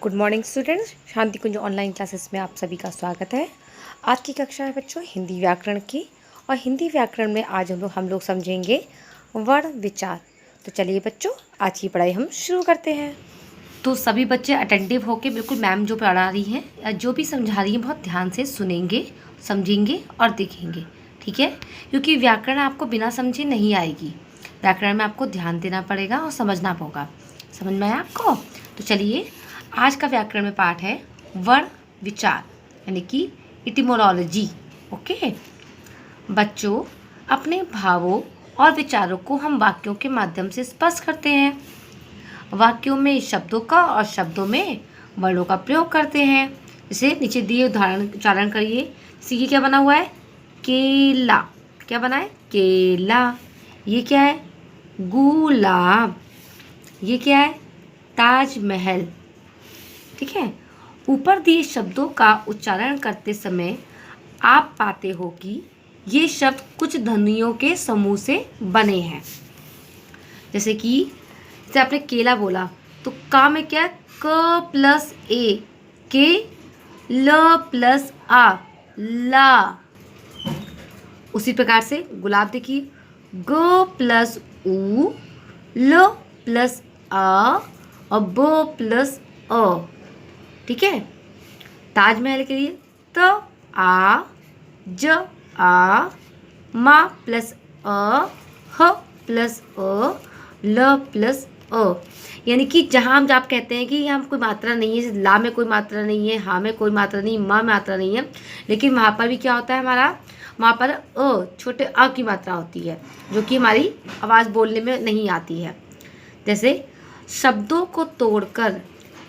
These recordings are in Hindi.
गुड मॉर्निंग स्टूडेंट्स, शांति कुंज ऑनलाइन क्लासेस में आप सभी का स्वागत है। आज की कक्षा है बच्चों हिंदी व्याकरण की। और हिंदी व्याकरण में आज हम लोग समझेंगे वर्ण विचार। तो चलिए बच्चों, आज की पढ़ाई हम शुरू करते हैं। तो सभी बच्चे अटेंटिव होकर बिल्कुल मैम जो पढ़ा रही हैं या जो भी समझा रही हैं बहुत ध्यान से सुनेंगे, समझेंगे और देखेंगे, ठीक है। क्योंकि व्याकरण आपको बिना समझे नहीं आएगी। व्याकरण में आपको ध्यान देना पड़ेगा और समझना होगा। समझ में आया आपको? तो चलिए, आज का व्याकरण में पाठ है वर्ण विचार, यानी कि इटिमोलॉजी। ओके बच्चों, अपने भावों और विचारों को हम वाक्यों के माध्यम से स्पष्ट करते हैं। वाक्यों में शब्दों का और शब्दों में वर्णों का प्रयोग करते हैं। जैसे नीचे दिए उच्चारण करिए। जैसे ये क्या बना हुआ है? केला। क्या बना है? केला। ये क्या है? गुलाब। ये क्या है? ताजमहल। ठीक है। ऊपर दिए शब्दों का उच्चारण करते समय आप पाते हो कि ये शब्द कुछ ध्वनियों के समूह से बने हैं। जैसे आपने केला बोला तो का में क्या? क प्लस ए, के, ल प्लस आ, ला। उसी प्रकार से गुलाब देखिए, ग प्लस उ, ल प्लस आ और ब प्लस अ। ठीक है। ताजमहल के लिए त आ, ज आ, मा प्लस अ, ह प्लस अ, ल प्लस अ। यानी कि जहाँ हम आप कहते हैं कि यहाँ कोई मात्रा नहीं है, ला में कोई मात्रा नहीं है, हा में कोई मात्रा नहीं, मा में मात्रा नहीं है, लेकिन वहाँ पर भी क्या होता है हमारा? वहाँ पर छोटे अ की मात्रा होती है, जो कि हमारी आवाज़ बोलने में नहीं आती है। जैसे शब्दों को तोड़कर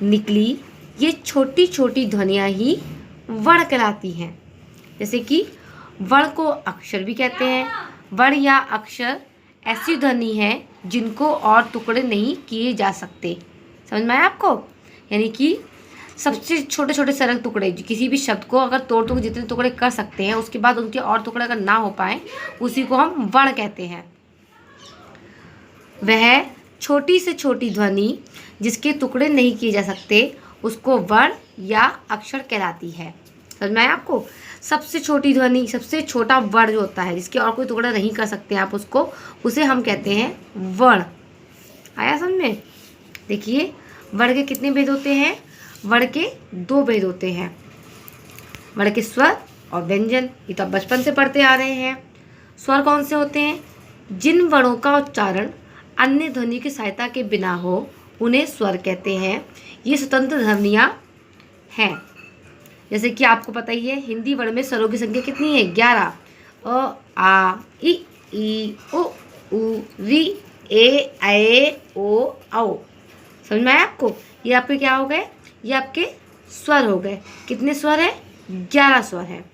निकली ये छोटी छोटी ध्वनियाँ ही वर्ण कहलाती हैं। जैसे कि वर्ण को अक्षर भी कहते हैं। वर्ण या अक्षर ऐसी ध्वनि है जिनको और टुकड़े नहीं किए जा सकते। समझ में आया आपको? यानी कि सबसे छोटे छोटे सरल टुकड़े, किसी भी शब्द को अगर तोड़ तोड़ जितने टुकड़े कर सकते हैं, उसके बाद उनके और टुकड़े अगर ना हो पाए, उसी को हम वर्ण कहते हैं। वह छोटी से छोटी ध्वनि जिसके टुकड़े नहीं किए जा सकते उसको वर्ण या अक्षर कहलाती है। समझ में आया आपको? सबसे छोटी ध्वनि, सबसे छोटा वर्ण जो होता है, जिसके और कोई टुकड़ा नहीं कर सकते आप उसको, उसे हम कहते हैं वर्ण। आया समझ में? देखिए, वर्ण के कितने भेद होते हैं? वर्ण के 2 भेद होते हैं, वर्ण के स्वर और व्यंजन। ये तो आप बचपन से पढ़ते आ रहे हैं। स्वर कौन से होते हैं? जिन वर्णों का उच्चारण अन्य ध्वनि की सहायता के बिना हो उन्हें स्वर कहते हैं। ये स्वतंत्र ध्वनियाँ हैं। जैसे कि आपको पता ही है, हिंदी वर्ण में स्वरों की संख्या कितनी है? 11। अ, आ, ई, ओ, उ, री, ए, ऐ, ओ, औ। समझ में आया आपको? ये आपके क्या हो गए? ये आपके स्वर हो गए। कितने स्वर है? 11 स्वर है।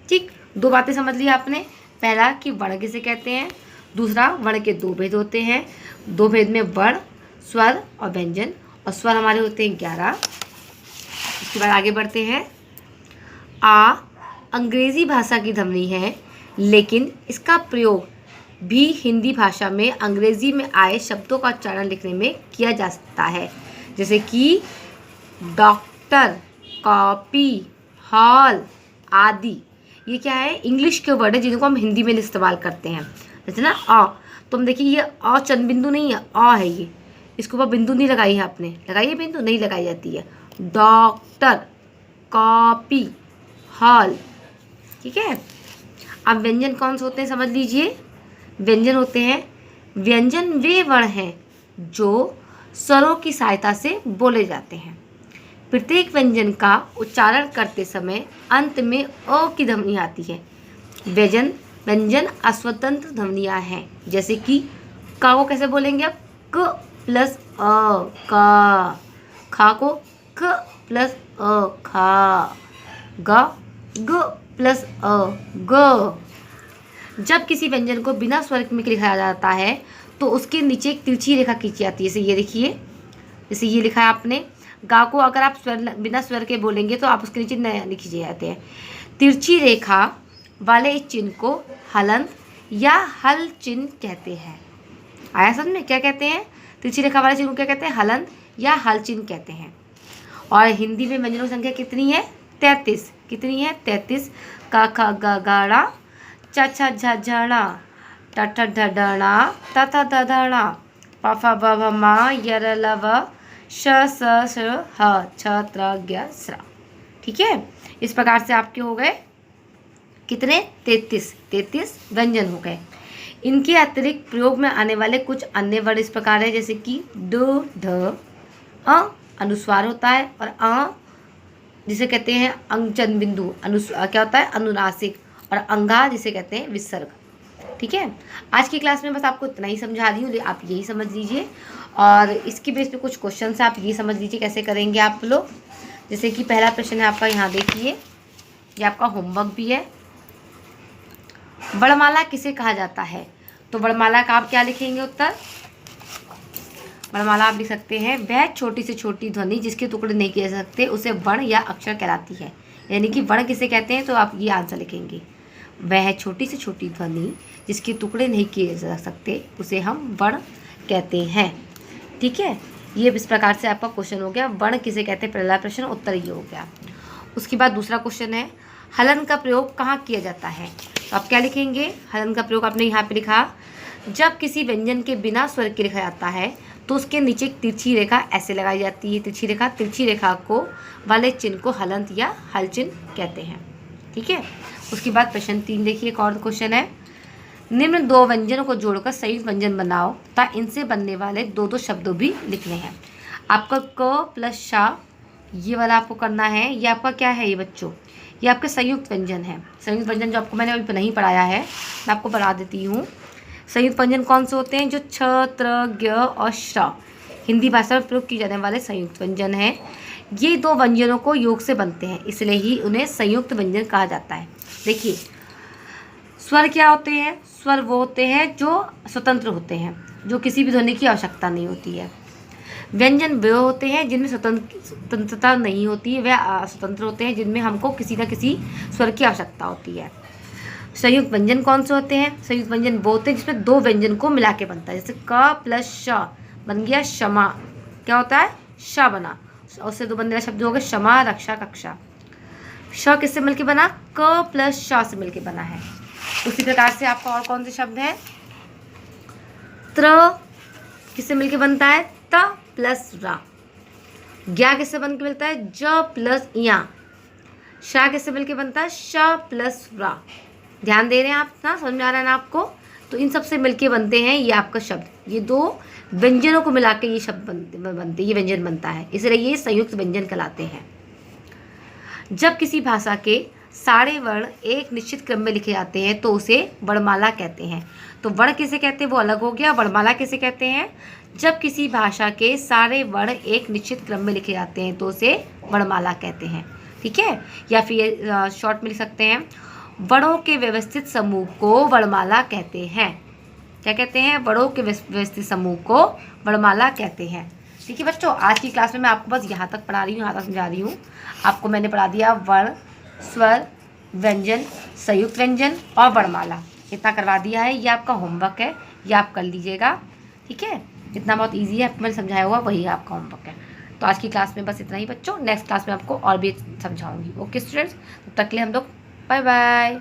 ठीक, 2 बातें समझ ली आपने। पहला कि वर्ण किसे कहते हैं, दूसरा वर्ण के 2 भेद होते हैं। 2 भेद में वर्ण, स्वर और व्यंजन। और स्वर हमारे होते हैं 11। इसके बाद आगे बढ़ते हैं। आ अंग्रेजी भाषा की ध्वनि है, लेकिन इसका प्रयोग भी हिंदी भाषा में अंग्रेजी में आए शब्दों का उच्चारण लिखने में किया जा सकता है। जैसे कि डॉक्टर, कॉपी, हॉल आदि। ये क्या है? इंग्लिश के वर्ड है जिनको हम हिंदी में इस्तेमाल करते हैं। जैसे ना अ, तो हम देखिए ये अ चंद बिंदु नहीं है, अ है ये। इसके ऊपर बिंदु नहीं लगाई है आपने, लगाई है बिंदु? नहीं लगाई जाती है। Doctor, copy, hall. ठीक है। अब व्यंजन कौन से होते हैं समझ लीजिए। व्यंजन होते हैं, व्यंजन वे वर्ण हैं जो स्वरों की सहायता से बोले जाते हैं। प्रत्येक व्यंजन का उच्चारण करते समय अंत में अ की ध्वनि आती है। व्यंजन अस्वतंत्र ध्वनियाँ हैं। जैसे कि का को कैसे बोलेंगे आप? क प्लस अ, का। खा को क प्लस अ, खा। ग प्लस अ, ग। जब किसी व्यंजन को बिना स्वर में लिखा जाता है तो उसके नीचे एक तिरछी रेखा खींची जाती है। जैसे ये देखिए, जैसे ये लिखा है आपने। गा को अगर आप बिना स्वर के बोलेंगे तो आप उसके नीचे नया लिखे जाते हैं। तिरछी रेखा वाले इस चिन्ह को हलंत या हल चिन्ह कहते हैं। आया समझ में? क्या कहते हैं? तिरछी रेखा वाले चिन्ह को क्या कहते हैं? हलंत या हल चिन्ह कहते हैं। और हिंदी में व्यंजनों की संख्या कितनी है? 33। कितनी है? 33। का ख ग गाड़ा, च छ झ झड़ा, ट ठ ड डणा, त थ द धणा, प फ ब भ म य र ल व, श स श ह छ त्र ज्ञ स्र। ठीक है, इस प्रकार से आपके हो गए कितने? 33 व्यंजन हो गए। इनके अतिरिक्त प्रयोग में आने वाले कुछ अन्य वर्ण इस प्रकार है, जैसे कि ड ढ अ अनुस्वार होता है, और अ जिसे कहते हैं अंगचन बिंदु, क्या होता है? अनुनासिक, और अंगा जिसे कहते हैं विसर्ग। ठीक है, आज की क्लास में बस आपको इतना ही समझा रही हूँ, आप यही समझ लीजिए। और इसके बेस पे कुछ क्वेश्चन आप ये समझ लीजिए कैसे करेंगे आप लोग। जैसे कि पहला प्रश्न है आपका, यहाँ देखिए, ये आपका होमवर्क भी है। वर्णमाला किसे कहा जाता है? तो वर्णमाला का आप क्या लिखेंगे उत्तर? वर्णमाला आप लिख सकते हैं, वह छोटी से छोटी ध्वनि जिसके टुकड़े नहीं किए जा सकते उसे वर्ण या अक्षर कहलाती है। यानी कि वर्ण किसे कहते हैं, तो आप ये आंसर लिखेंगे, वह छोटी से छोटी ध्वनि जिसके टुकड़े नहीं किए जा सकते उसे हम वर्ण कहते हैं। ठीक है, ये इस प्रकार से आपका क्वेश्चन हो गया, वर्ण किसे कहते हैं, पहला प्रश्न, उत्तर ये हो गया। उसके बाद दूसरा क्वेश्चन है, हलन का प्रयोग कहाँ किया जाता है? तो आप क्या लिखेंगे? हलन का प्रयोग आपने यहाँ पे लिखा, जब किसी व्यंजन के बिना स्वर के लिखा जाता है तो उसके नीचे एक तिरछी रेखा ऐसे लगाई जाती है। तिरछी रेखा को वाले चिन्ह को हलंत या हल चिन्ह कहते हैं। ठीक है, उसके बाद प्रश्न 3 देखिए, एक और क्वेश्चन है, निम्न दो व्यंजनों को जोड़कर संयुक्त व्यंजन बनाओ तथा इनसे बनने वाले दो शब्दों भी लिखने हैं। आपका क प्लस शा, ये वाला आपको करना है। ये आपका क्या है ये बच्चों? ये आपके संयुक्त व्यंजन है। संयुक्त व्यंजन जो आपको मैंने अभी नहीं पढ़ाया है, मैं आपको बता देती हूँ। संयुक्त व्यंजन कौन से होते हैं? जो छ, त्र, ज्ञ और श्र हिंदी भाषा में प्रयोग किए जाने वाले संयुक्त व्यंजन हैं। ये दो व्यंजनों को योग से बनते हैं, इसलिए ही उन्हें संयुक्त व्यंजन कहा जाता है। देखिए, स्वर क्या होते हैं? स्वर वो होते हैं जो स्वतंत्र होते हैं, जो किसी भी ध्वनि की आवश्यकता नहीं होती है। व्यंजन वे होते हैं जिनमें स्वतंत्रता नहीं होती है, वे अस्वतंत्र होते हैं जिनमें हमको किसी न किसी स्वर की आवश्यकता होती है। संयुक्त व्यंजन कौन से होते हैं? संयुक्त व्यंजन वो होते हैं जिसमें दो व्यंजन को मिला के बनता है। जैसे क प्लस श बन गया क्षमा, क्या होता है? श बना, उससे दो बनने वाले शब्द हो गए क्षमा, रक्षा, कक्षा। श किससे मिलके बना? क प्लस श से मिलके बना है। उसी प्रकार से आपका और कौन से शब्द हैं? त्र किससे मिलके बनता है? त प्लस रा। ज्ञा किससे बन के मिलता है? ज प्लस या। शा किससे मिलके बनता है? श प्लस रा। ध्यान दे रहे हैं आप ना? समझ में आ रहा है ना आपको? तो इन सब से मिलके बनते हैं ये आपका शब्द। ये दो व्यंजनों को मिला के ये शब्द बनते ये व्यंजन बनता है, इसलिए ये संयुक्त व्यंजन कहलाते हैं। जब किसी भाषा के सारे वर्ण एक निश्चित क्रम में लिखे जाते हैं तो उसे वर्णमाला कहते हैं। तो वर्ण किसे कहते हैं वो अलग हो गया, वर्णमाला किसे कहते हैं? जब किसी भाषा के सारे वर्ण एक निश्चित क्रम में लिखे जाते हैं तो उसे वर्णमाला कहते हैं। ठीक है, या फिर शॉर्ट में लिख सकते हैं, वर्णों के व्यवस्थित समूह को वर्णमाला कहते हैं। क्या कहते हैं? वर्णों के व्यवस्थित समूह को वर्णमाला कहते हैं। ठीक है बच्चों, आज की क्लास में मैं आपको बस यहाँ तक पढ़ा रही हूँ, यहाँ तक समझा रही हूँ। आपको मैंने पढ़ा दिया वर्ण, स्वर, व्यंजन, संयुक्त व्यंजन और वर्णमाला, इतना करवा दिया है। ये आपका होमवर्क है, ये आप कर लीजिएगा। ठीक है, इतना बहुत ईजी है, मैंने समझाया हुआ वही आपका होमवर्क है। तो आज की क्लास में बस इतना ही बच्चों, नेक्स्ट क्लास में आपको और भी समझाऊंगी। ओके स्टूडेंट्स, तब तक के लिए हम लोग बाय बाय।